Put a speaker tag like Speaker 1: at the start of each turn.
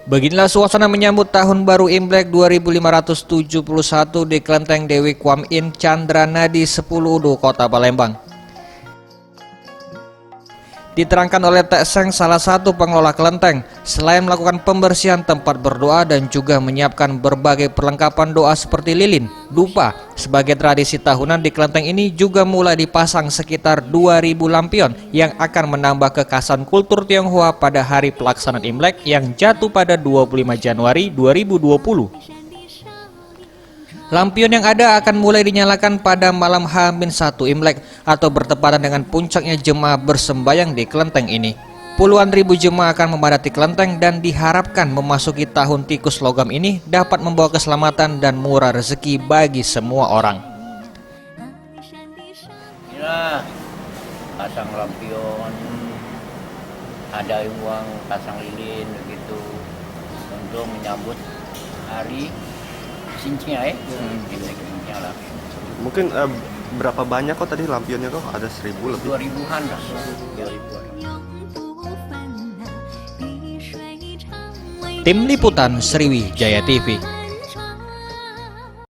Speaker 1: Beginilah suasana menyambut Tahun Baru Imlek 2571 di Kelenteng Dewi Kwan Im Chandra Nadi 10 Udo, Kota Palembang. Diterangkan oleh Tek Seng, salah satu pengelola kelenteng, selain melakukan pembersihan tempat berdoa dan juga menyiapkan berbagai perlengkapan doa seperti lilin, dupa, sebagai tradisi tahunan di kelenteng ini juga mulai dipasang sekitar 2.000 lampion yang akan menambah kekhasan kultur Tionghoa pada hari pelaksanaan Imlek yang jatuh pada 25 Januari 2020. Lampion yang ada akan mulai dinyalakan pada malam H-1 Imlek atau bertepatan dengan puncaknya jemaah bersembayang di kelenteng ini. Puluhan ribu jemaah akan memadati kelenteng dan diharapkan memasuki tahun tikus logam ini dapat membawa keselamatan dan murah rezeki bagi semua orang.
Speaker 2: Inilah pasang lampion, ada uang pasang lilin begitu untuk menyambut hari cincin lah.
Speaker 3: Mungkin berapa banyak kok tadi lampionnya kok? Ada 1.000 lebih?
Speaker 2: 2.000-an lah. 2.000-an.
Speaker 1: Tim Liputan Sriwijaya TV.